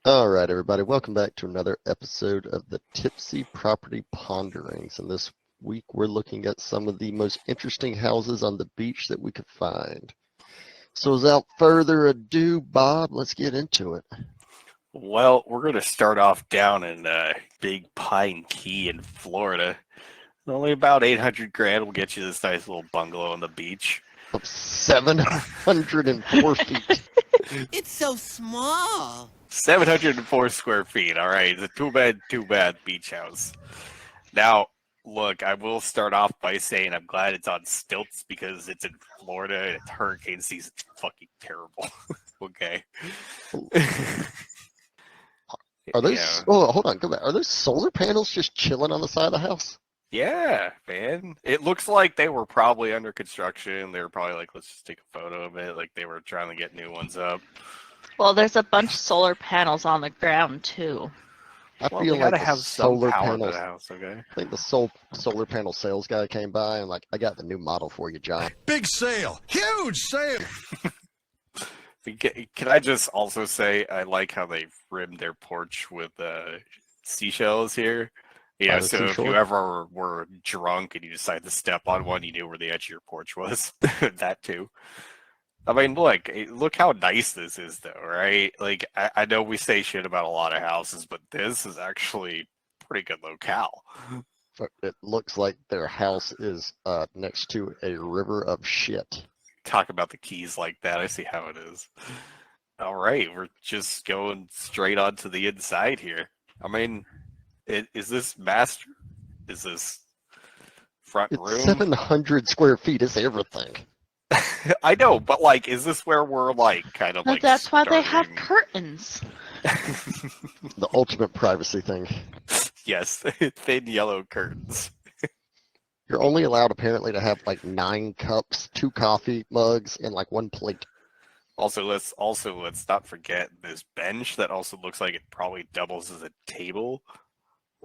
All right, everybody, welcome back to another episode of the Tipsy Property Ponderings. And this week we're looking at some of the most interesting houses on the beach that we could find. So without further ado, Bob, let's get into it. Well, we're going to start off down in Big Pine Key in Florida. Only about 800 grand will get you this nice little bungalow on the beach. 704 feet. It's so small. 704 square feet. All right, it's a two bad beach house. Now, look, I will start off by saying I'm glad it's on stilts because it's in Florida and it's hurricane season. It's fucking terrible. Okay. Are those? Oh, hold on, go back. Are those solar panels just chilling on the side of the house? Yeah, man. It looks like they were probably under construction. They were probably like, let's just take a photo of it. Like they were trying to get new ones up. Well, there's a bunch of solar panels on the ground too. I feel like have solar some power to panels. the house, okay? I think the solar panel sales guy came by and like, I got the new model for you, John. Big sale. Huge sale. Can I just also say I like how they've rimmed their porch with seashells here. Yeah, so if you ever were drunk and you decided to step on one, you knew where the edge of your porch was. That too. I mean, look how nice this is, though, right? Like, I know we say shit about a lot of houses, but this is actually pretty good locale. It looks like their house is next to a river of shit. Talk about the keys like that. I see how it is. All right, we're just going straight on to the inside here. I mean, is this master? Is this front room? 700 square feet is everything. I know, but like, is this where we're like kind of But like? that's why they have starting- curtains. The ultimate privacy thing. Yes, thin yellow curtains. You're only allowed apparently to have like 9 cups, 2 coffee mugs, and like 1 plate. Also, let's not forget this bench that also looks like it probably doubles as a table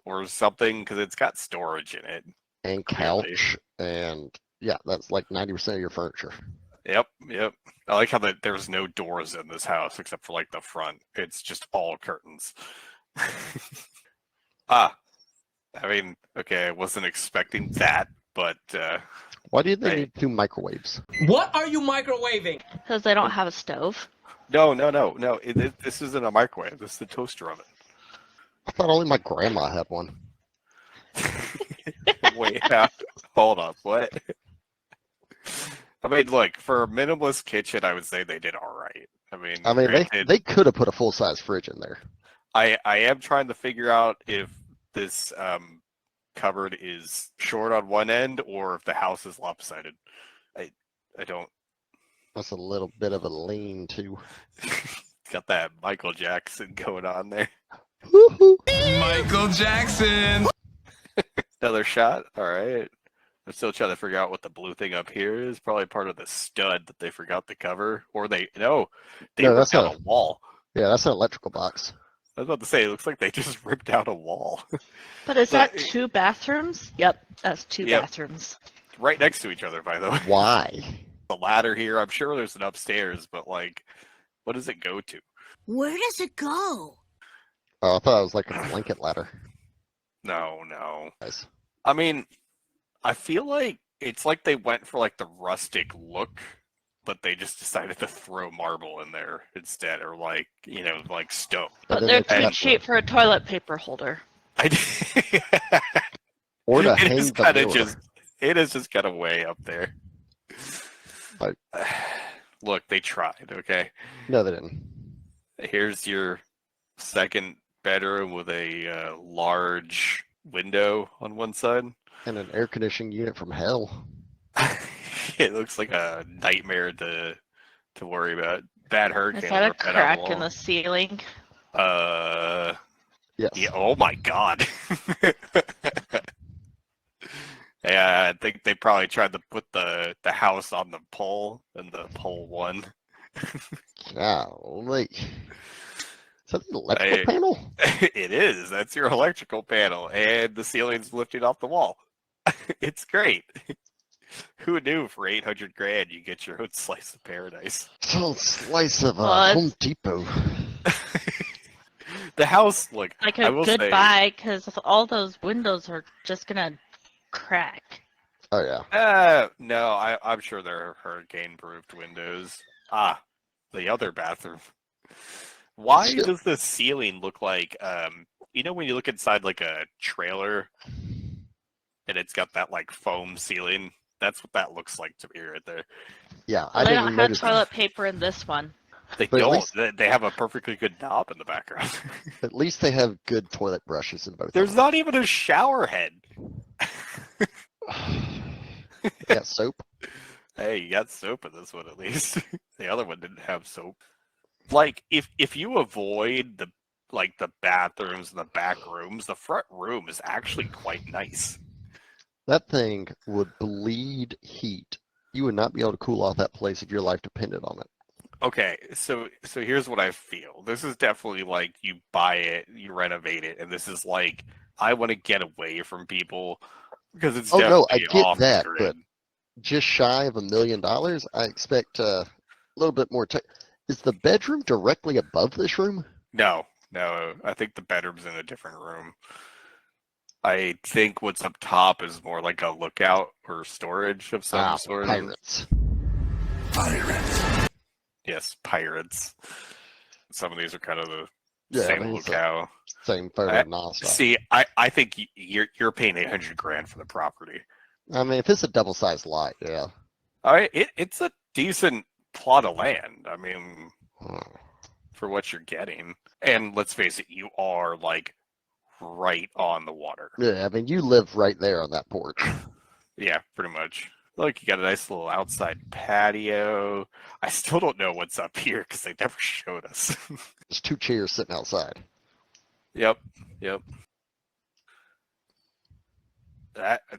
or something because it's got storage in it. And couch, and yeah, that's like 90% of your furniture. Yep. I like how there's no doors in this house except for like the front. It's just all curtains. I mean, okay, I wasn't expecting that, but Why did they need 2 microwaves? What are you microwaving? Because they don't have a stove. no. This isn't a microwave. This is a toaster oven. I thought only my grandma had one. Wait, hold up, what? I mean, look, for a minimalist kitchen, I would say they did all right. I mean, they could have put a full-size fridge in there. I am trying to figure out if this cupboard is short on one end or if the house is lopsided. I don't. That's a little bit of a lean too. Got that Michael Jackson going on there. Woo-hoo. Michael Jackson. Another shot. All right. I'm still trying to figure out what the blue thing up here is. Probably part of the stud that they forgot to cover, or they ripped out a wall. Yeah, that's an electrical box. I was about to say, it looks like they just ripped out a wall. But is that 2 bathrooms? Yep, that's 2 bathrooms. Right next to each other, by the way. Why? The ladder here, I'm sure there's an upstairs, but like, what does it go to? Where does it go? Oh, I thought it was like a blanket ladder. No. Nice. I mean, I feel like it's like they went for like the rustic look, but they just decided to throw marble in there instead, or like, like stone. But they're too cheap for a toilet paper holder. Or to hang the mirror. It is just kind of way up there. Like, look, they tried, okay? No, they didn't. Here's your second bedroom with a large window on one side. And an air conditioning unit from hell. It looks like a nightmare to worry about. Bad hurricane. Is that a crack in the ceiling? Yes. Yeah. Oh my god. Yeah, I think they probably tried to put the house on the pole, and the pole won. Golly. Is that the electrical panel? It is. That's your electrical panel, and the ceiling's lifted off the wall. It's great. Who knew for 800 grand you get your own slice of paradise? Little slice of Well, Home Depot. The house, like Like I a will say, goodbye, because all those windows are just gonna crack. Oh yeah. no, I'm sure they're hurricane-proofed windows. The other bathroom. Why does the ceiling look like, when you look inside like a trailer and it's got that like foam ceiling? That's what that looks like to me right there. Yeah, Well, they didn't don't even have notice toilet paper in this one. They But at don't. least- They have a perfectly good knob in the background. At least they have good toilet brushes in both. There's of not even a shower head. them. They got soap. Hey, you got soap in this one at least. The other one didn't have soap. Like if you avoid the bathrooms and the back rooms, the front room is actually quite nice. That thing would bleed heat. You would not be able to cool off that place if your life depended on it. Okay, so here's what I feel. This is definitely like you buy it, you renovate it, and this is like I want to get away from people because it's no, I definitely get off the that, grid. but just shy of $1 million, I expect a little bit more. Is the bedroom directly above this room? No, I think the bedroom's in a different room. I think what's up top is more like a lookout or storage of some sort. Pirates. Yes, pirates. Some of these are kind of the Yeah, same I mean, it's the lookout. Same photo nonstop. See, I think you're paying $800,000 for the property. I mean, if it's a double-sized lot, yeah. All right, it's a decent plot of land. I mean, for what you're getting, and let's face it, you are like right on the water. Yeah, I mean, you live right there on that porch. Yeah, pretty much. Look, you got a nice little outside patio. I still don't know what's up here because they never showed us. There's 2 chairs sitting outside. Yep.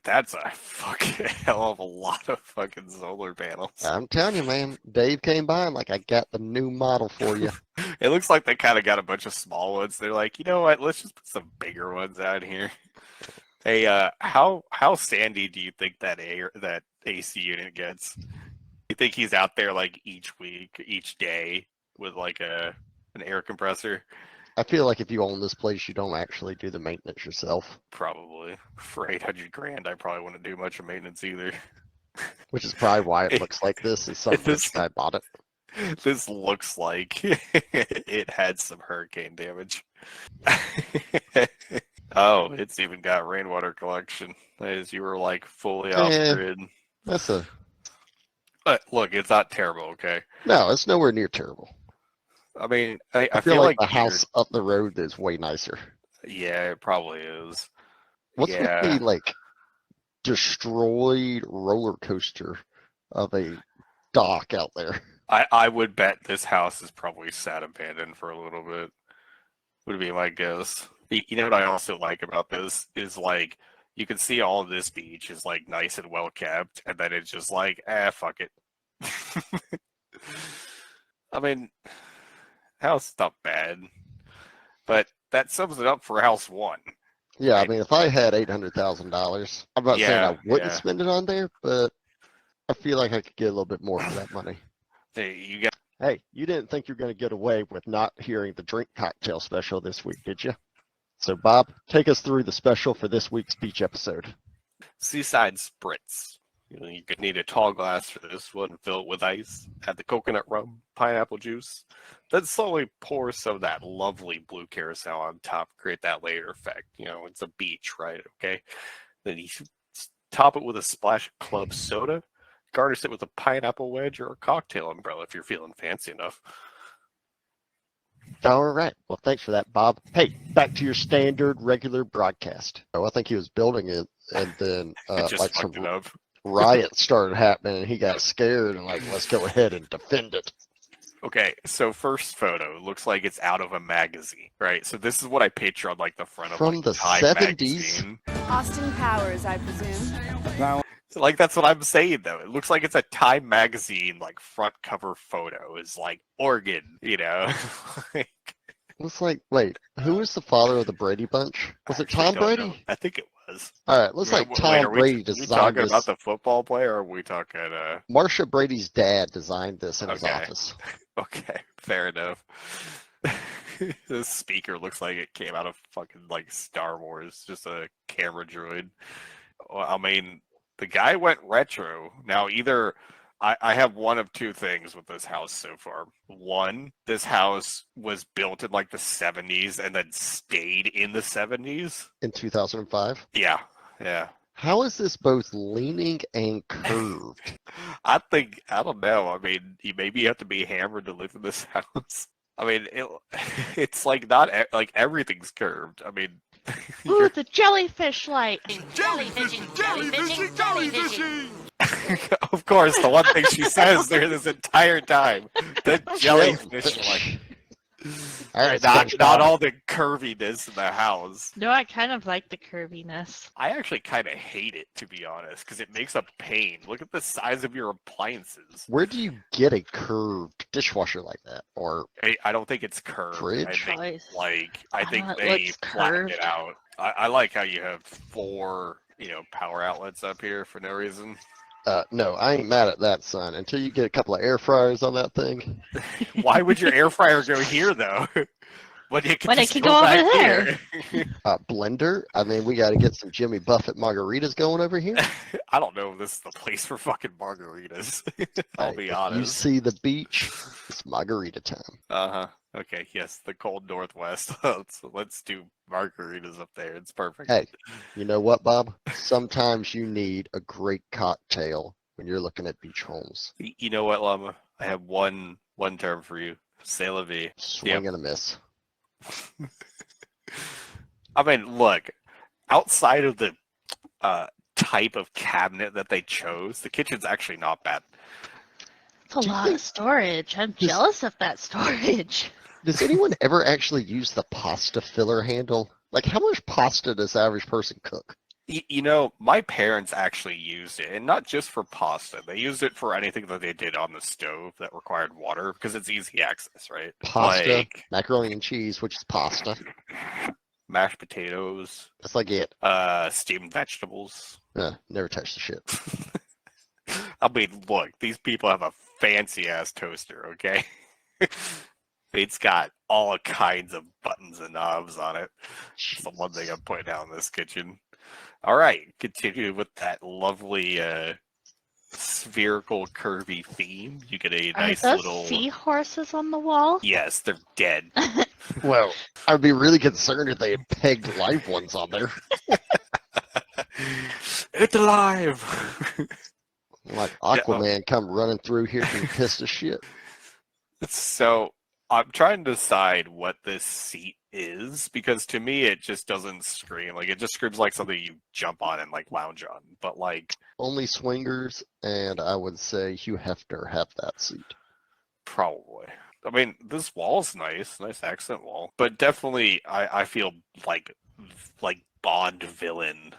That's a fucking hell of a lot of fucking solar panels. I'm telling you, man. Dave came by and like, I got the new model for you. It looks like they kind of got a bunch of small ones. They're like, you know what? Let's just put some bigger ones out here. Hey, how sandy do you think that AC unit gets? You think he's out there like each week, each day with like an air compressor? I feel like if you own this place, you don't actually do the maintenance yourself. Probably. For $800,000, I probably wouldn't do much of maintenance either. Which is probably why it looks like this. Is some rich guy bought it. This looks like it had some hurricane damage. Oh, it's even got rainwater collection. As you were like fully off grid. That's a But look, it's not terrible, okay? no. It's nowhere near terrible. I mean, I feel like the you're- house up the road is way nicer. Yeah, it probably is. What's Yeah. with the like destroyed roller coaster of a dock out there? I would bet this house is probably sat abandoned for a little bit. Would be my guess. You know what I also like about this is like you can see all of this beach is like nice and well kept, and then it's just like, fuck it. I mean, house is not bad, but that sums it up for house one. Yeah, Right. I mean, if I had $800,000, I'm not saying I wouldn't spend it on there, but I feel like I could get a little bit more for that money. Hey, you got Hey, you didn't think you're going to get away with not hearing the drink cocktail special this week, did you? So, Bob, take us through the special for this week's beach episode. seaside spritz. You could need a tall glass for this one, fill it with ice, add the coconut rum, pineapple juice, then slowly pour some of that lovely blue carousel on top, create that layer effect. It's a beach, right? Okay. Then you top it with a splash of club soda, garnish it with a pineapple wedge or a cocktail umbrella if you're feeling fancy enough. All right. Well, thanks for that, Bob. Hey, back to your standard regular broadcast. Oh, I think he was building it, and then It just like fucked some it up. riots started happening, and he got scared and like, let's go ahead and defend it. Okay, so first photo looks like it's out of a magazine, right? So this is what I picture on like the front of From like, the Time 70s? magazine. Austin Powers, I presume. Like that's what I'm saying though. It looks like it's a Time magazine like front cover photo is like Oregon, It's like, wait, who was the father of the Brady Bunch? Was it Tom Brady? I think it was. All right, looks like Wait, Tom are Brady we designed talking this. about the football player, or are we talking? Marsha Brady's dad designed this in his Okay. office. Okay, fair enough. This speaker looks like it came out of fucking like Star Wars, just a camera droid. Well, I mean, the guy went retro. Now, either I have one of two things with this house so far. One, this house was built in like the 70s and then stayed in the 70s. In 2005? Yeah. How is this both leaning and curved? I don't know. I mean, maybe you have to be hammered to live in this house. I mean, it's like not like everything's curved. I mean, Ooh, the jellyfish light. Jellyfishing! of course, the one thing she says there this entire time, the jellyfish light. All right, not all the curviness in the house. No, I kind of like the curviness. I actually kind of hate it, to be honest, because it makes a pain. Look at the size of your appliances. Where do you get a curved dishwasher like that? Or I don't think it's curved. fridge? I think it they looks flatten it curved. out. I like how you have 4, power outlets up here for no reason. No, I ain't mad at that, son. Until you get a couple of air fryers on that thing. Why would your air fryer go here, though? When it When it just can go go over back there. here? Blender. I mean, we got to get some Jimmy Buffett margaritas going over here. I don't know if this is the place for fucking margaritas. I'll be honest. You see the beach, it's margarita time. Uh-huh. Okay, yes, the cold Northwest. Let's do margaritas up there. It's perfect. Hey, you know what, Bob? Sometimes you need a great cocktail when you're looking at beach homes. You know what, Llama? I have one term for you. C'est la vie. Swing and a miss. I mean, look, outside of the type of cabinet that they chose, the kitchen's actually not bad. It's a lot of storage. I'm jealous of that storage. Does anyone ever actually use the pasta filler handle? Like, how much pasta does the average person cook? My parents actually used it, and not just for pasta. They used it for anything that they did on the stove that required water, because it's easy access, right? Pasta, Like macaroni and cheese, which is pasta. mashed potatoes, That's like it. steamed vegetables. Never touch the shit. I mean, look, these people have a fancy-ass toaster, okay? It's got all kinds of buttons and knobs on it. It's the one thing I'm putting out in this kitchen. All right, continue with that lovely spherical, curvy theme. You get a nice Are those little seahorses on the wall? Yes, they're dead. Well, I'd be really concerned if they had pegged live ones on there. It's alive. Like Aquaman come running through here and pissed to shit. So I'm trying to decide what this seat is, because to me it just doesn't scream. Like, it just screams like something you jump on and like lounge on. But like, Only swingers, and I would say Hugh Hefner have that seat. probably. I mean, this wall's nice accent wall, but definitely I feel like Bond villain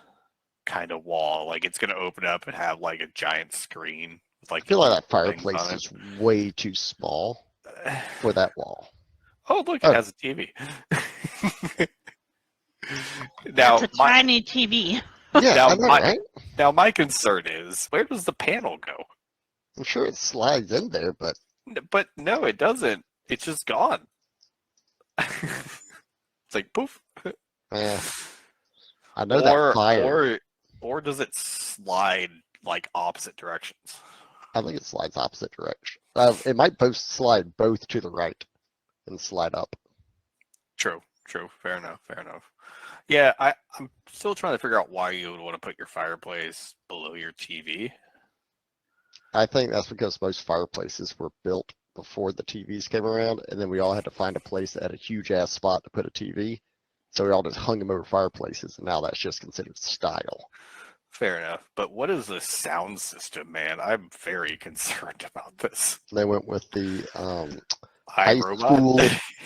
kind of wall. Like, it's gonna open up and have like a giant screen with like. I feel like that things fireplace on it. is way too small for that wall. Oh, look, it Oh. has a TV. It's a tiny TV. Yeah, Now, I know, my- right? Now my concern is, where does the panel go? I'm sure it slides in there, but But no, it doesn't. It's just gone. It's like poof. I know that fire. Or does it slide like opposite directions? I think it slides opposite direction. It might both slide both to the right and slide up. True. Fair enough. Yeah, I'm still trying to figure out why you would want to put your fireplace below your TV. I think that's because most fireplaces were built before the TVs came around, and then we all had to find a place that had a huge ass spot to put a TV. So we all just hung them over fireplaces, and now that's just considered style. Fair enough. But what is the sound system, man? I'm very concerned about this. They went with the high iRobot? school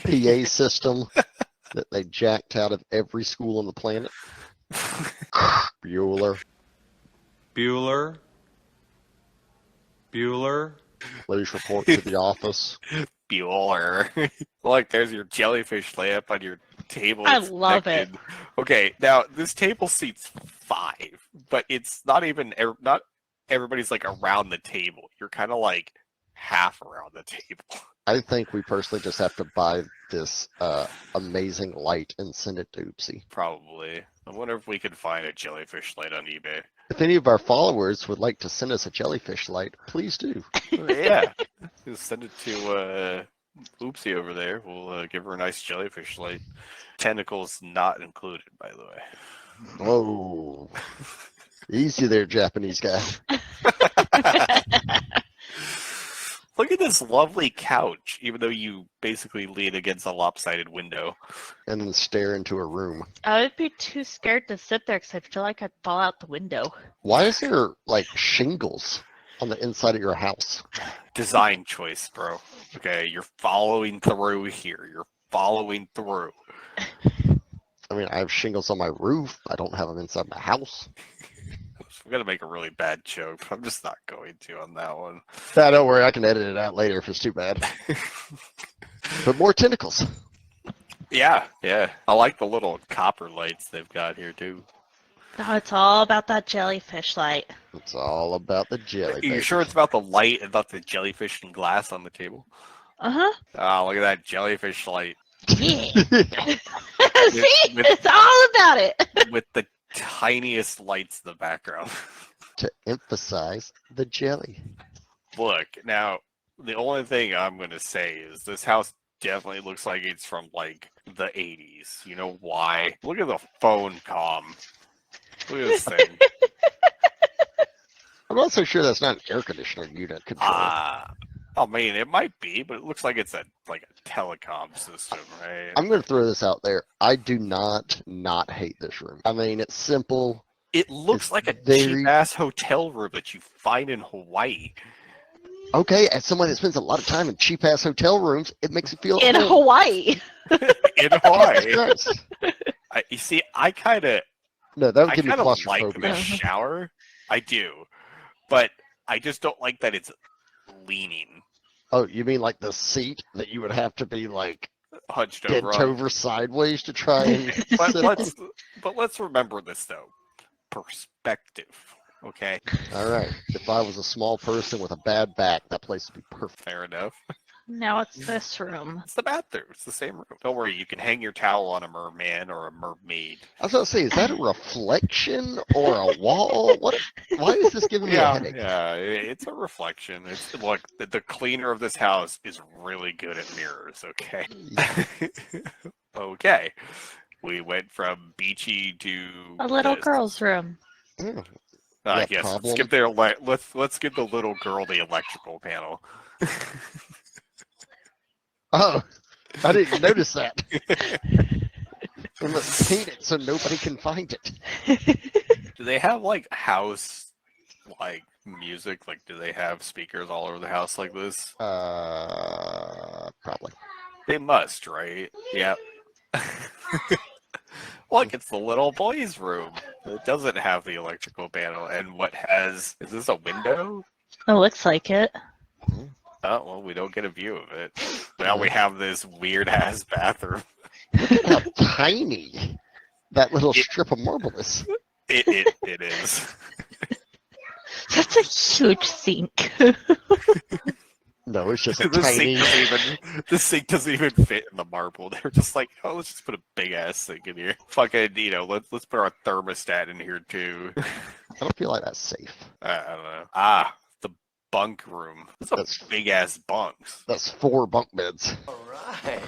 PA system that they jacked out of every school on the planet. Bueller. Police report to the office. Bueller. Look, there's your jellyfish lamp on your table. I It's love it. connected. Okay, now this table seats 5, but it's not even not everybody's like around the table. You're kind of like half around the table. I think we personally just have to buy this amazing light and send it to Oopsie. Probably. I wonder if we could find a jellyfish light on eBay. If any of our followers would like to send us a jellyfish light, please do. Yeah. Just send it to Oopsie over there. We'll give her a nice jellyfish light. Tentacles not included, by the way. Whoa. Easy there, Japanese guy. Look at this lovely couch, even though you basically lean against a lopsided window. And then stare into a room. I would be too scared to sit there because I feel like I'd fall out the window. Why is there like shingles on the inside of your house? Design choice, bro. Okay, you're following through here. You're following through. I mean, I have shingles on my roof. I don't have them inside my house. I'm gonna make a really bad joke, but I'm just not going to on that one. Nah, don't worry. I can edit it out later if it's too bad. But more tentacles. Yeah. I like the little copper lights they've got here too. No, it's all about that jellyfish light. It's all about the jelly. You sure it's about the light and not the jellyfish and glass on the table? Uh-huh. Oh, look at that jellyfish light. Yeah. See? It's all about it. With the tiniest lights in the background. To emphasize the jelly. Look, now, the only thing I'm going to say is this house definitely looks like it's from, like, the 80s. You know why? Look at the phone comm. Look at this thing. I'm not so sure that's not an air conditioner unit control. I mean, it might be, but it looks like it's a telecom system, right? I'm going to throw this out there. I do not hate this room. I mean, it's simple. It looks like a very cheap-ass hotel room that you find in Hawaii. Okay, as someone that spends a lot of time in cheap-ass hotel rooms, it makes me feel... In Hawaii. In Hawaii. Yes. You see, I kind of... No, that would give me like claustrophobia. the shower. I do. But I just don't like that it's leaning. Oh, you mean like the seat that you would have to be like Hunched bent over. over sideways to try and But let's remember this, though. Perspective. Okay? All right. If I was a small person with a bad back, that place would be perfect. Fair enough. Now it's this room. It's the bathroom. It's the same room. Don't worry, you can hang your towel on a merman or a mermaid. I was going to say, is that a reflection or a wall? Why is this giving me a headache? Yeah, it's a reflection. Look, the cleaner of this house is really good at mirrors, okay? Okay. We went from beachy to A little this. girl's room. Oh, Yes, problem? let's give the little girl the electrical panel. oh, I didn't notice that. We must paint it so nobody can find it. Do they have house music? Like, do they have speakers all over the house like this? Probably. They must, right? Yep. Look, it's the little boy's room. It doesn't have the electrical panel. And is this a window? It looks like it. Oh, well, we don't get a view of it. Now we have this weird-ass bathroom. Look at how tiny that little strip of marble is. It is. That's a huge sink. No, it's just a The tiny... sink doesn't even fit in the marble. They're just like, oh, let's just put a big-ass sink in here. Fucking, let's put our thermostat in here, too. I don't feel like that's safe. I don't know. The bunk room. That's big-ass bunks. That's 4 bunk beds. All right.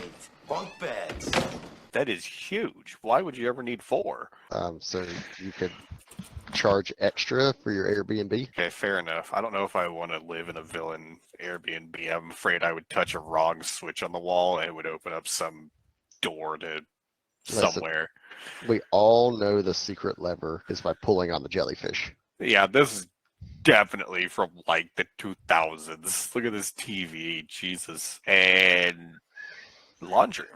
Bunk beds. That is huge. Why would you ever need 4? So you could charge extra for your Airbnb. Okay, fair enough. I don't know if I want to live in a villain Airbnb. I'm afraid I would touch a wrong switch on the wall and it would open up some door to somewhere. We all know the secret lever is by pulling on the jellyfish. Yeah, this is definitely from the 2000s. Look at this TV, Jesus. And laundry.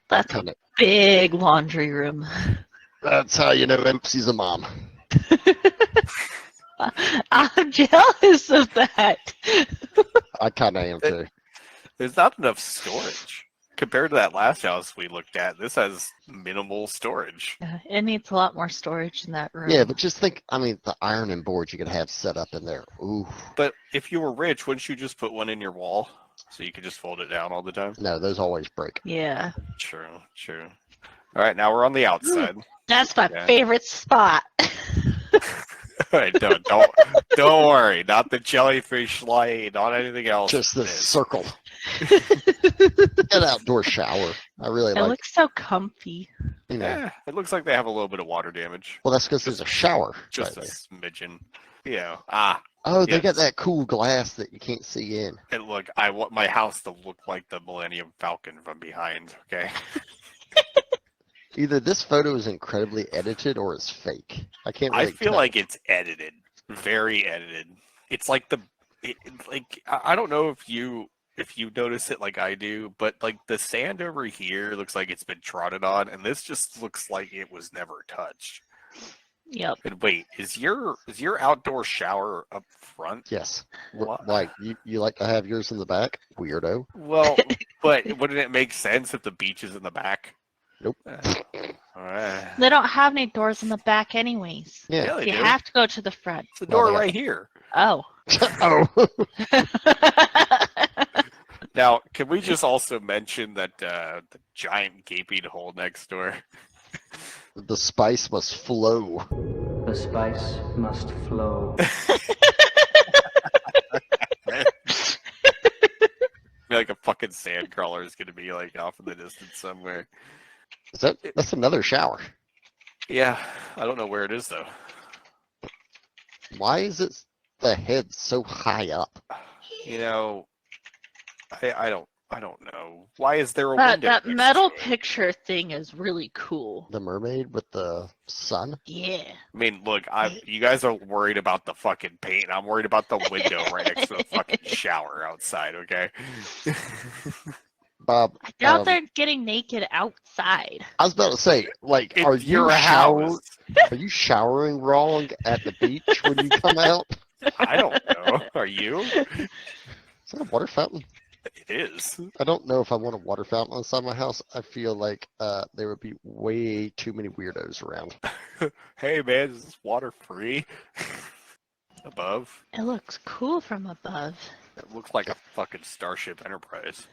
That's a big laundry room. That's how you know Oopsie's a mom. I'm jealous of that. I kind of am too. There's not enough storage. compared to that last house we looked at, this has minimal storage. It needs a lot more storage in that room. Yeah, but just think, I mean, the ironing board you could have set up in there. Ooh. But if you were rich, wouldn't you just put one in your wall so you could just fold it down all the time? No, those always break. Yeah. True. All right, now we're on the outside. That's my favorite spot. All right, don't worry. Not the jellyfish lane, not anything else. Just the circle. An outdoor shower. I really It like. looks so comfy. You know. Yeah, it looks like they have a little bit of water damage. Well, that's because there's a shower. Just right a there. smidgen. Yeah. Oh, they yes. got that cool glass that you can't see in. And look, I want my house to look like the Millennium Falcon from behind. Okay. Either this photo is incredibly edited or it's fake. I can't really I feel tell. like it's edited, very edited. It's like I don't know if you notice it like I do, but like the sand over here looks like it's been trodden on, and this just looks like it was never touched. Yep. And wait, is your outdoor shower up front? Yes. What? Like you like to have yours in the back, weirdo. Well, but wouldn't it make sense if the beach is in the back? Nope. All right. They don't have any doors in the back anyways. Yeah. Yeah, they You do. have to go to the front. It's the Well, door they right here. Oh. Oh. Now, can we just also mention that the giant gaping hole next door? The spice must flow. The spice must flow. Like a fucking sand crawler is gonna be like off in the distance somewhere. That's another shower. Yeah, I don't know where it is though. Why is it the head so high up? You know, I don't know. Why is there a That window? next metal to it? picture thing is really cool. The mermaid with the sun? Yeah. I mean, look, you guys are worried about the fucking paint. I'm worried about the window right next to the fucking shower outside. Okay. Bob, I doubt they're getting naked outside. I was about to say, like, It's are you your house. are you showering wrong at the beach when you come out? I don't know. Are you? Is that a water fountain? It is. I don't know if I want a water fountain inside my house. I feel like there would be way too many weirdos around. Hey man, is this water free? Above? It looks cool from above. It looks like a fucking Starship Enterprise.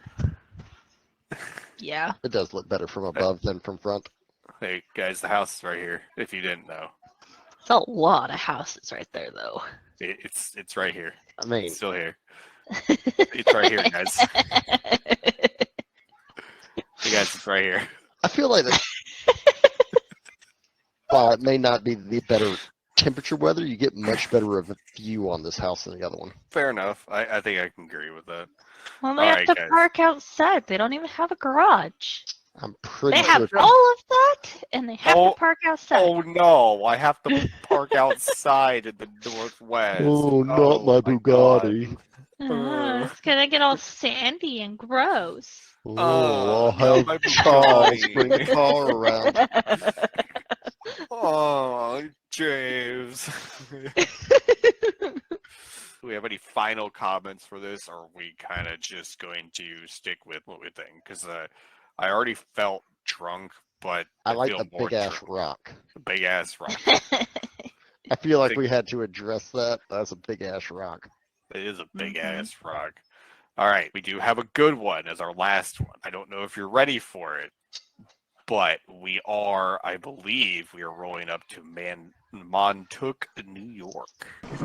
Yeah. It does look better from above than from front. Hey guys, the house is right here. If you didn't know, It's a lot of houses right there, though. it's right here. I mean, It's still here. It's right here, guys. Hey guys, it's right here. I feel like that while it may not be the better temperature weather, you get much better of a view on this house than the other one. Fair enough. I think I can agree with that. Well, they All have right, to guys. park outside. They don't even have a garage. I'm pretty They sure. have all of that, and they have Oh, to park outside. Oh no, I have to park outside in the northwest. Oh, not my Bugatti. It's gonna get all sandy and gross. Oh, I'll no, have my Charles Bugatti. bring the car around. Oh, James. Do we have any final comments for this, or are we kind of just going to stick with what we think? Because I already felt drunk, but I like feel the more big ass drunk. rock. Big ass rock. I feel like Big- we had to address that. That's a big ass rock. It is a big Mhm. ass rock. All right, we do have a good one as our last one. I don't know if you're ready for it, but I believe we are rolling up to Montauk, New York.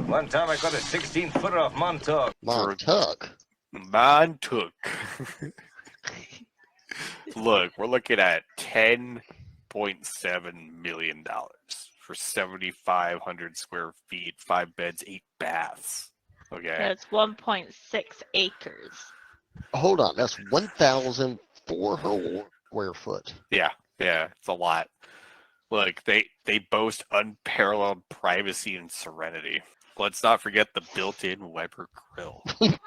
One time I got a 16-footer off Montauk. Montauk. Montauk. Look, we're looking at $10.7 million for 7,500 square feet, 5 beds, 8 baths. Okay. That's 1.6 acres. Hold on, that's 1,400 square foot. Yeah, it's a lot. Look, they boast unparalleled privacy and serenity. Let's not forget the built-in Weber grill.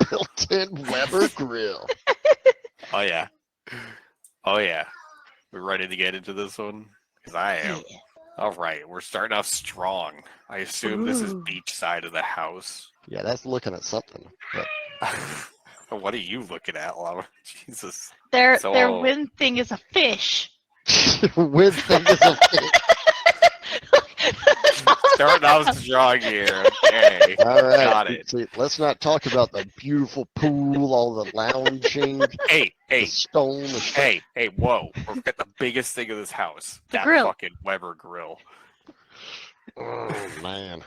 Built-in Weber grill. Oh yeah. Oh yeah. We're ready to get into this one? Because I am. Yeah. All right, we're starting off strong. I assume this is Ooh. beach side of the house. Yeah, that's looking at something. But What are you looking at, Lava? Jesus. Their So- wind thing is a fish. Wind thing is a fish. Starting off strong here. Okay. All right. Got it. See, let's not talk about the beautiful pool, all the lounging, Hey, the hey, stone. hey, whoa. We're at the biggest thing of this house. The That grill. fucking Weber grill. Oh, man.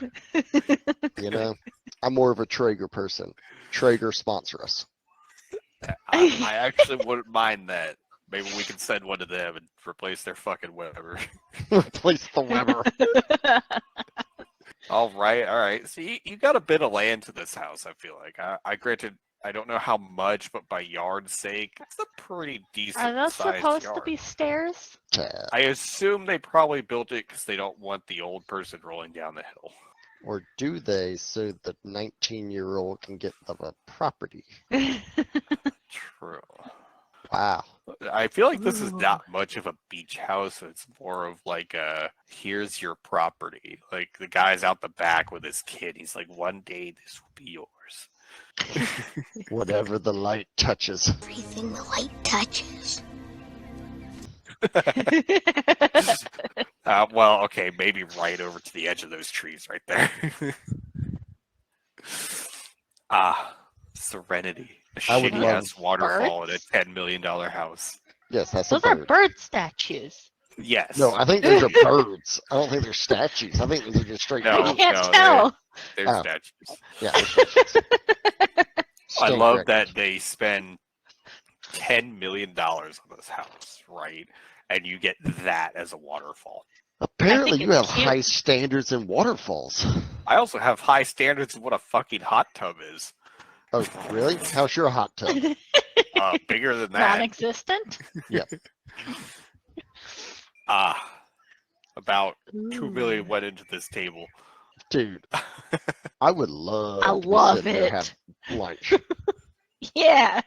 You know, I'm more of a Traeger person. Traeger sponsor us. I actually wouldn't mind that. Maybe we can send one to them and replace their fucking Weber. Replace the Weber. All right. So you got a bit of land to this house, I feel like. I granted, I don't know how much, but by yard's sake, it's a pretty decent Are those sized supposed yard. to be stairs? I assume they probably built it because they don't want the old person rolling down the hill. Or do they so the 19-year-old can get the property? True. Wow. I feel like this is Ooh. not much of a beach house. It's more of like a here's your property. Like the guy's out the back with his kid. He's like, one day this will be yours. Whatever the light touches. Everything the light touches. Well, okay, maybe right over to the edge of those trees right there. Serenity. A I would shitty love ass waterfall in a birds. $10 million house. Yes, that's Those a are bird. bird statues. Yes. No, I think those are birds. I don't think they're statues. I think those are just straight No. I birds. can't tell. They're Oh. statues. Yeah, they're statues. I Stand love corrected. that they spend $10 million on this house, right? And you get that as a waterfall. Apparently, you have it's cute. high standards in waterfalls. I also have high standards of what a fucking hot tub is. Oh, really? How's your hot tub? Bigger than that. Non-existent. About 2 Ooh. million went into this table. Dude, I would love I to be love sitting there it. have lunch. Yeah.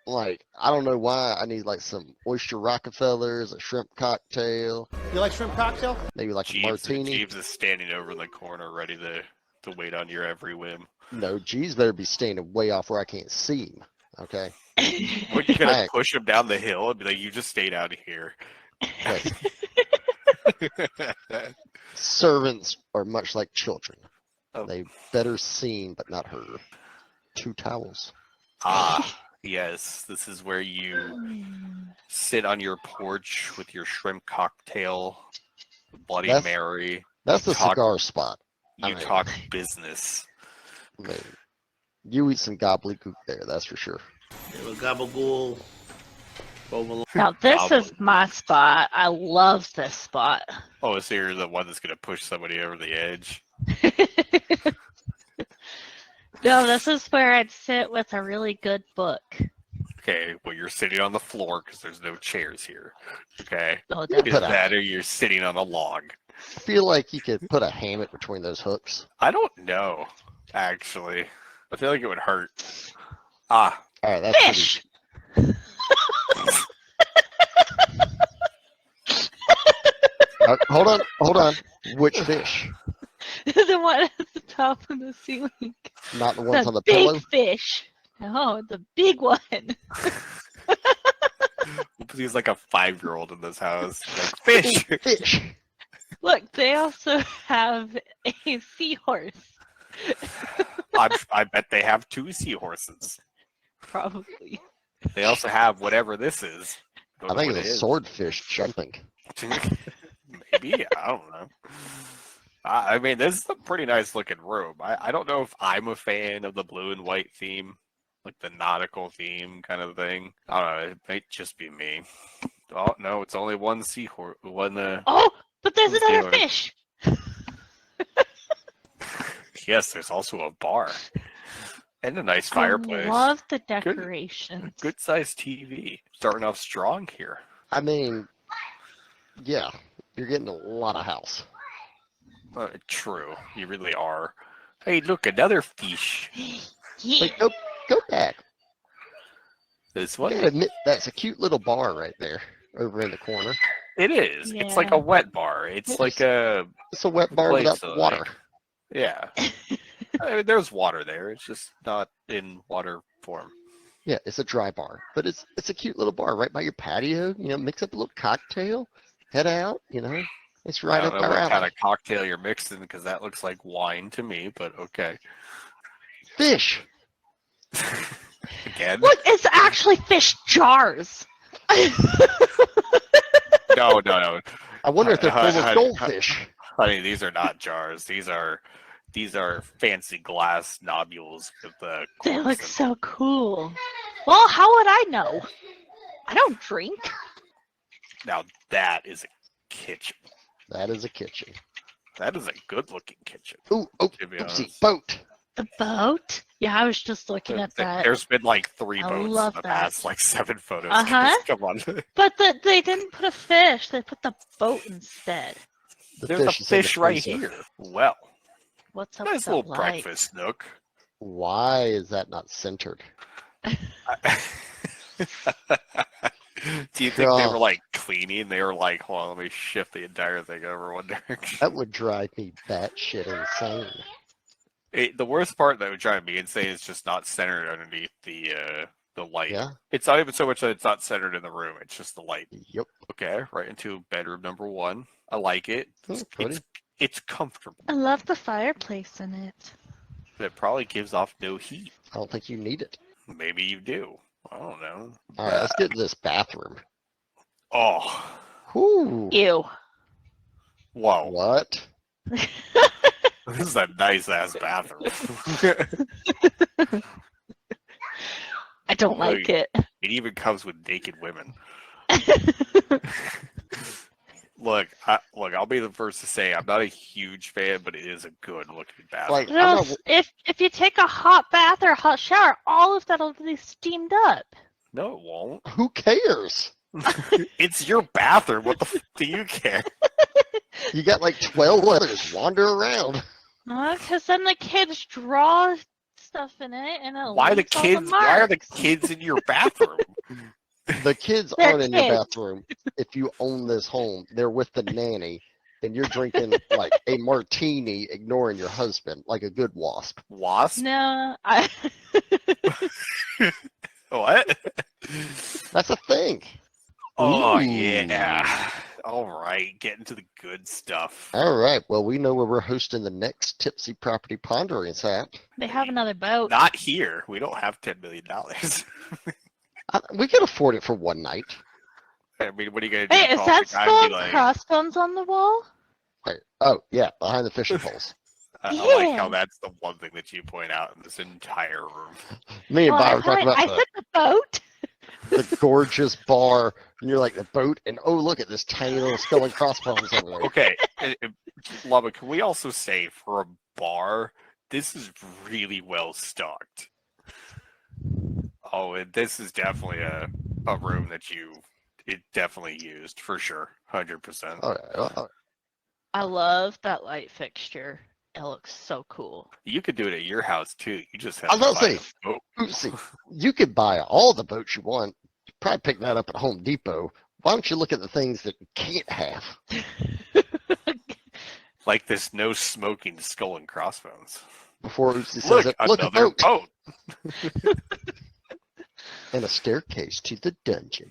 Like, I don't know why. I need like some oyster Rockefellers, a shrimp cocktail, You like shrimp cocktail? maybe like a Jeeves, martini. Jeeves is standing over in the corner ready to wait on your every whim. No, G's better be standing way off where I can't see him. Okay. What, you gonna Right. push him down the hill and be like, you just stayed out here? But servants are much like children. Oh. They better seen but not heard. 2 towels. Yes, this is where you sit on your porch with your shrimp cocktail, Bloody That's- Mary. That's the Talk- cigar spot. You mean- talk business. I mean, you eat some gobbledygook there, that's for sure. Gabagool. Now this Goblin. is my spot. I love this spot. Oh, so you're the one that's gonna push somebody over the edge. No, this is where I'd sit with a really good book. Okay, well you're sitting on the floor because there's no chairs here. Okay, Oh, Put is a- that or you're sitting on a log? I feel like you could put a hammock between those hooks. I don't know, actually. I feel like it would hurt. All right, that's Fish. pretty. Hold on. Which fish? The one at the top of the ceiling. Not the ones The on the big pillow? fish. No, the big one. He's like a 5-year-old in this house. Like, fish! Fish. Look, they also have a seahorse. I bet they have 2 seahorses. Probably. They also have whatever this is. Don't I know think what it's it a is. swordfish jumping. Maybe, I don't know. I mean, this is a pretty nice looking room. I don't know if I'm a fan of the blue and white theme, like the nautical theme kind of thing. I don't know. It might just be me. Oh no, it's only one seahorse. Oh, but there's Who's another doing it? fish. Yes, there's also a bar and a nice fireplace. I love the decorations. Good sized TV. Starting off strong here. I mean, yeah, you're getting a lot of house. True, you really are. Hey, look, another fish. Yeah. Like, go back. This You one. gotta admit, that's a cute little bar right there, over in the corner. It is. It's like Yeah. a wet bar. It's Yes. like a It's a wet bar Place without to, the water. like- yeah. I mean, there's water there. It's just not in water form. Yeah, it's a dry bar, but it's a cute little bar right by your patio. You know, mix up a little cocktail, head out. You know, it's I right don't up know our what kind alley. of cocktail you're mixing because that looks like wine to me, but okay. Fish. Again? Look, it's actually fish jars. No. I wonder if they're full of Honey, goldfish. honey, these are not jars. These are fancy glass nobules with the They corks look in so cool. Well, how would I know? I don't drink. Now that is a kitchen. That is a kitchen. That is a good-looking kitchen. Ooh, oh, To be oopsie, honest. boat. The boat? Yeah, I was just looking at that. There's been like 3 I boats in love the that. past, like 7 photos. Uh-huh. Come on. But they didn't put a fish. They put the boat instead. There's a is in the fish right freezer. here. Well, What's up nice with that little light? breakfast nook. Why is that not centered? Do you think they were God. like cleaning? They were like, hold on, let me shift the entire thing over one direction. That would drive me batshit insane. The worst part that would drive me insane is just not centered underneath the light. Yeah. It's not even so much that it's not centered in the room. It's just the light. Yep. Okay, right into bedroom number 1. I like it. Pretty. It's comfortable. I love the fireplace in it. It probably gives off no heat. I don't think you need it. Maybe you do. I don't know. All right, let's get to this bathroom. Oh, Whoo. Ew. whoa. What? This is a nice ass bathroom. I don't like it. It even comes with naked women. Look, I'll be the first to say I'm not a huge fan, but it is a good looking bathroom. Like, I'm No, not, if you take a hot bath or a hot shower, all of that'll be steamed up. No, it won't. who cares? It's your bathroom. What the f do you care? You got like 12 letters wander around. Because then the kids draw stuff in it, and it Why the leaves all kids? Why are the marks. kids in your bathroom? The kids They're aren't in your kids. bathroom. If you own this home, they're with the nanny, and you're drinking like a martini, ignoring your husband like a good wasp. Wasp? No, What? That's a thing. Oh Ooh. yeah. All right, getting to the good stuff. All right. Well, we know where we're hosting the next Tipsy Property Ponderings at. they have another boat. Not here. We don't have $10 million. We can afford it for one night. I mean, what are you gonna do? Hey, is call that the guy and still be like, crossbones on the wall? Right. Oh, yeah, behind the fishing poles. I like how Yeah. that's the one thing that you point out in this entire room. Me and Well, Bob were talking I about said the boat. the gorgeous bar, and you're like the boat, and oh, look at this tiny little skull and crossbones over there. Okay, Lubba, can we also say for a bar, this is really well stocked. Oh, and this is definitely a room that it definitely used for sure, 100%. All right. Well, I love that light fixture. It looks so cool. You could do it at your house too. You just have I was to about to buy say, a boat. oopsie, you could buy all the boats you want. Probably pick that up at Home Depot. Why don't you look at the things that you can't have? Like this no smoking skull and crossbones. Before Oopsie says Look, it, look, a another boat boat. and a staircase to the dungeon.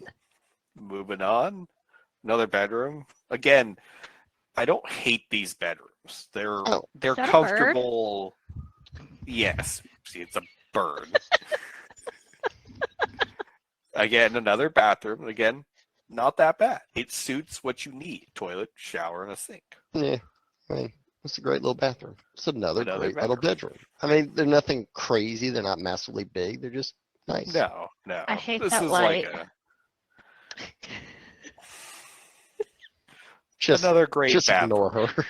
Moving on. Another bedroom. Again, I don't hate these bedrooms. They're Oh. they're Is that a comfortable. Yes. See, it's a bird. Again, another bathroom. Again, not that bad. It suits what you need. Toilet, shower, and a sink. Yeah, I mean, it's a great little bathroom. It's another Another great little bedroom. I mean, they're nothing crazy. They're not massively big. They're just nice. No. I hate this that is light. like Just, another great just bathroom. ignore her.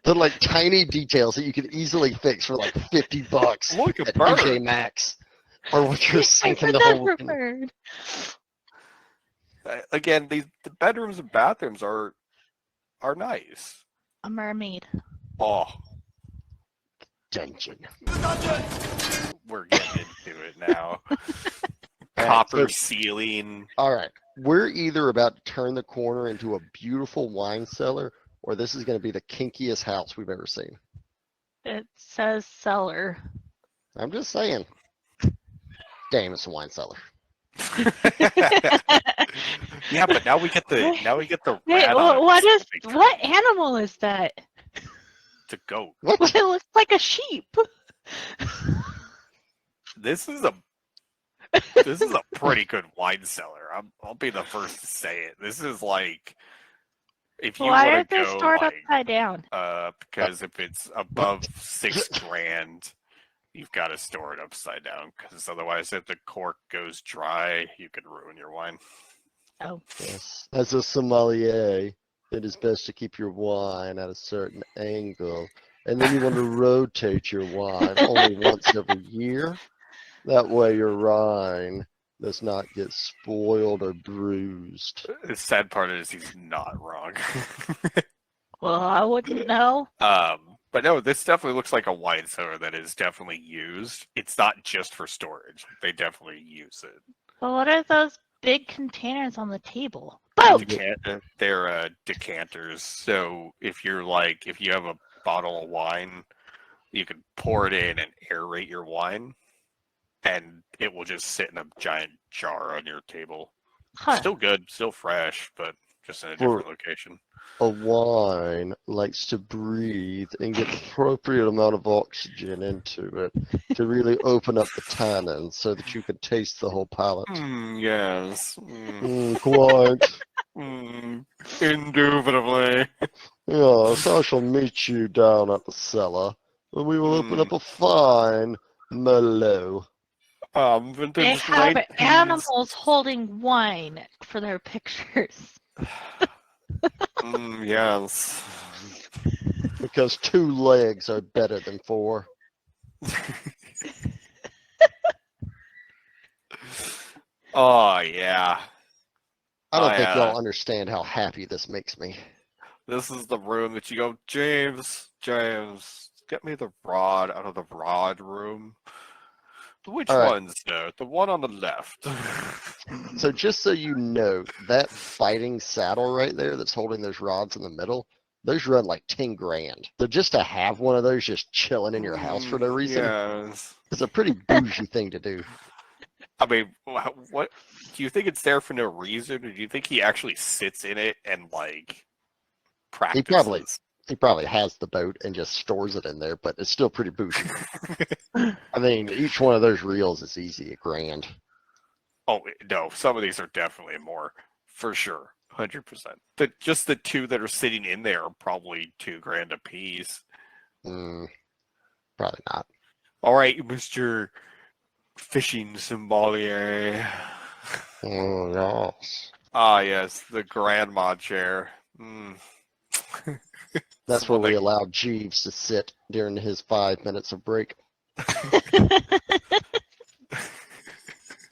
They're like tiny details that you could easily fix for like $50 Look, a at bird. TJ Maxx, or what you're sinking the Another whole. bird. Again, the bedrooms and bathrooms are nice. A mermaid. Oh, Dungeon. we're getting into it now. All right, Copper so- ceiling. All right, we're either about to turn the corner into a beautiful wine cellar, or this is going to be the kinkiest house we've ever seen. It says cellar. I'm just saying. Damn, it's a wine cellar. Yeah, but now we get the Wait, rat on what animal is that? It's a goat. What? It looks like a sheep. This is a pretty good wine cellar. I'll be the first to say it. This is like if you Why are want to they go stored like upside down? because if it's above $6,000, you've got to store it upside down because otherwise, if the cork goes dry, you could ruin your wine. Oh, Yes. As a sommelier, it is best to keep your wine at a certain angle. And then you want to rotate your wine only once every year. That way your wine does not get spoiled or bruised. The sad part is he's not wrong. well, I wouldn't know. But no, this definitely looks like a wine cellar that is definitely used. It's not just for storage. They definitely use it. But what are those big containers on the table? Boom! They're decanters. So if you have a bottle of wine, you can pour it in and aerate your wine, and it will just sit in a giant jar on your table. Huh. Still good, still fresh, but just in a different location. A wine likes to breathe and get the appropriate amount of oxygen into it to really open up the tannins so that you can taste the whole palate. Yes. Quite. Indubitably. Yes, I shall meet you down at the cellar, and we will open up a fine Merlot. Vintage They have 19s. animals holding wine for their pictures. Yes. Because 2 legs are better than 4. Oh, yeah. I don't think y'all understand how happy this makes me. This is the room that you go, James, get me the rod out of the rod room. Which one's there? The one on the left. So just so you know, that fighting saddle right there that's holding those rods in the middle, those run like 10 grand. So just to have one of those just chilling in your house for no reason, Yes. it's a pretty bougie thing to do. I mean, what do you think it's there for no reason, or do you think he actually sits in it and like practices? He probably has the boat and just stores it in there, but it's still pretty bougie. I mean, each one of those reels is easy $1,000. Oh no, some of these are definitely more, for sure, 100%. Just the 2 that are sitting in there are probably $2,000 a piece. Probably not. All right, Mr. Fishing sommelier. Oh, yes. Ah, yes, the grandma chair. That's where we allowed Jeeves to sit during his 5 minutes of break.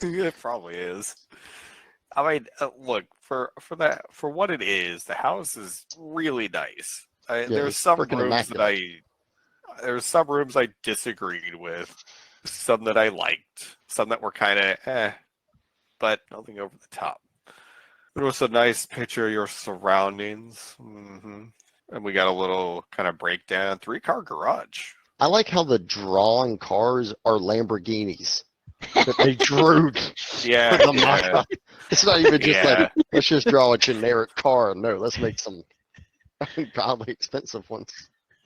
It probably is. I mean, look, for what it is, the house is really nice. There's some rooms I disagreed with, some that I liked, some that were kind of but nothing over the top. It was a nice picture of your surroundings. And we got a little kind of breakdown. 3-car garage. I like how the drawn cars are Lamborghinis that they drew. Yeah, for the mock-up. It's not even just like, let's just draw a generic car. No, let's make some probably expensive ones.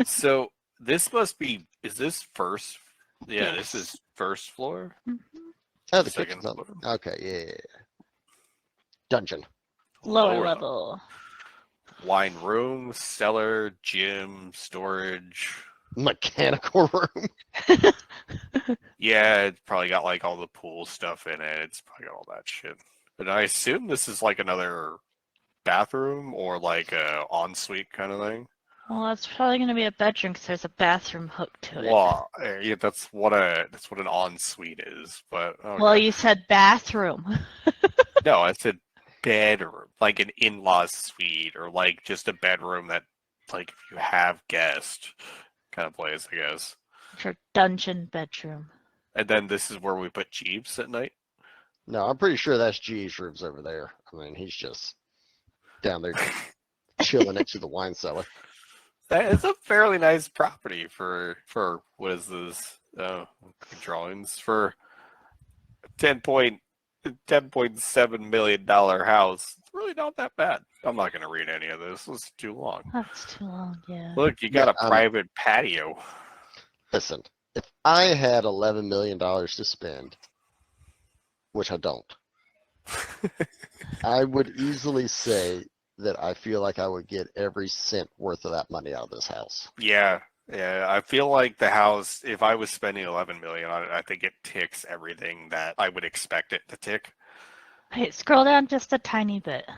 So this must be, is this first? Yeah, this is first floor. Oh, the Second kitchen's on. floor. Okay, yeah. Dungeon. Lower level. Wine room, cellar, gym, storage. Mechanical room. Yeah, it's probably got like all the pool stuff in it. It's probably got all that shit. And I assume this is like another bathroom or like a ensuite kind of thing. Well, that's probably going to be a bedroom because there's a bathroom hooked to it. Well, yeah, that's what an ensuite is. But okay. Well, you said bathroom. No, I said bedroom, like an in-law suite, or like just a bedroom that, like, if you have guests, kind of place, I guess. Your dungeon bedroom. And then this is where we put Jeeves at night. No, I'm pretty sure that's G's rooms over there. I mean, he's just down there chilling next to the wine cellar. That is a fairly nice property for what is this? drawings for $10.7 million house. It's really not that bad. I'm not going to read any of this. It's too long. That's too long, yeah. Look, you got a private patio. Listen, if I had $11 million to spend, which I don't, I would easily say that I feel like I would get every cent worth of that money out of this house. Yeah. I feel like the house, if I was spending $11 million on it, I think it ticks everything that I would expect it to tick. Hey, scroll down just a tiny bit.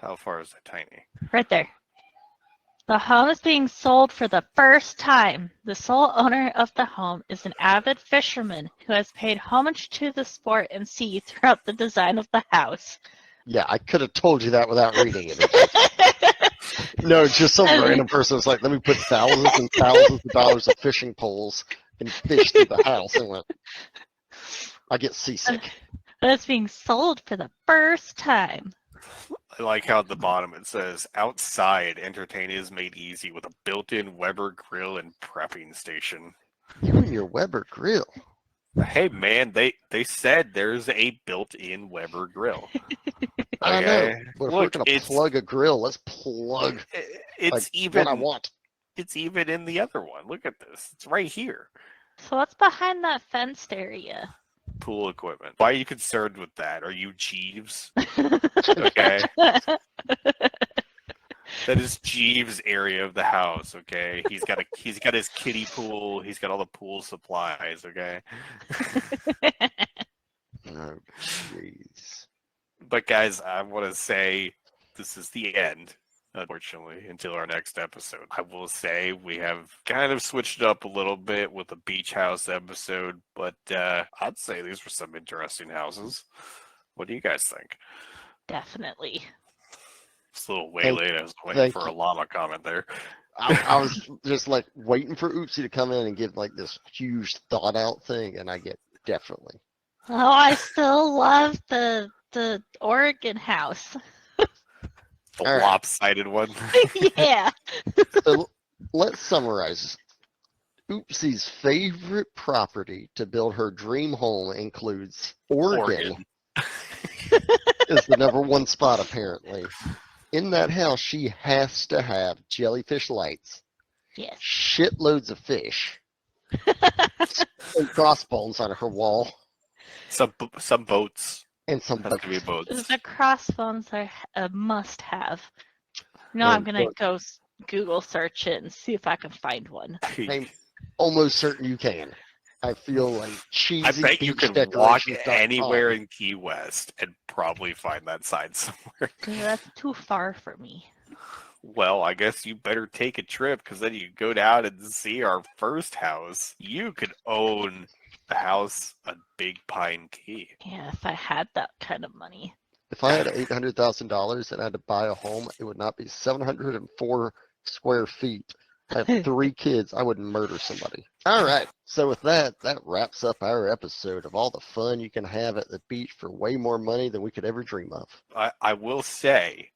How far is that tiny? Right there. The home is being sold for the first time. The sole owner of the home is an avid fisherman who has paid homage to the sport and sea throughout the design of the house. Yeah, I could have told you that without reading it. No, it's just some random person was like, let me put thousands and thousands of dollars of fishing poles and fish through the house. And went, I get seasick. But it's being sold for the first time. I like how at the bottom it says, outside, entertaining is made easy with a built-in Weber grill and prepping station. You and your Weber grill. Hey, man, they said there's a built-in Weber grill. I know, but if we're Look, going to plug a grill, let's plug it's even what I want. It's even in the other one. Look at this. It's right here. So what's behind that fenced area? Pool equipment. Why are you concerned with that? Are you Jeeves? Okay. That is Jeeves' area of the house, okay? He's got his kiddie pool, he's got all the pool supplies, okay? Oh, jeez. But guys, I want to say this is the end, unfortunately, until our next episode. I will say we have kind of switched it up a little bit with the beach house episode, but I'd say these were some interesting houses. What do you guys think? Definitely. It's a little way late. I was waiting for a llama comment there. I was just like waiting for Oopsie to come in and give like this huge thought out thing, and I get definitely. Oh, I still love the Oregon house. The lopsided one. Yeah. So let's summarize. Oopsie's favorite property to build her dream home includes Oregon. Is the #1 spot apparently. In that house, she has to have jellyfish lights. Yes. Shitloads of fish. And crossbones on her wall. Some boats. And some boats. The crossbones are a must-have. No, I'm gonna go Google search it and see if I can find one. I'm almost certain you can. I feel like cheesy. I bet you can walk anywhere in Key West and probably find that sign somewhere. That's too far for me. Well, I guess you better take a trip, because then you go down and see our first house. You could own a house on Big Pine Key. Yeah, if I had that kind of money. If I had $800,000 and I had to buy a home, it would not be 704 square feet. I have 3 kids. I would murder somebody. All right. So with that wraps up our episode of all the fun you can have at the beach for way more money than we could ever dream of. I will say,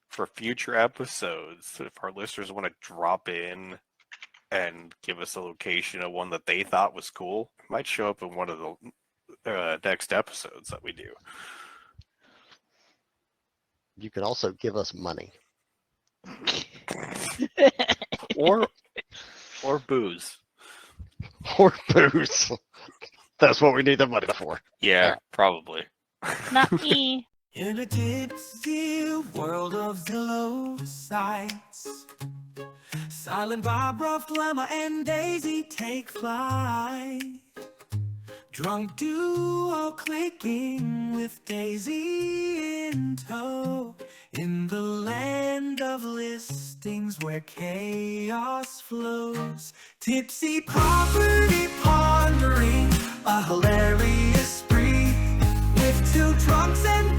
for future episodes, if our listeners want to drop in and give us a location of one that they thought was cool, it might show up in one of the next episodes that we do. You can also give us money. or booze. Or booze. That's what we need the money for. Yeah, probably. Not me. In a tipsy world of Zillow sights, Silent Barbara, Flemma, and Daisy take flight. Drunk duo clicking with Daisy in tow, in the land of listings where chaos flows. Tipsy Property Ponderings, a hilarious spree, with 2 drunks and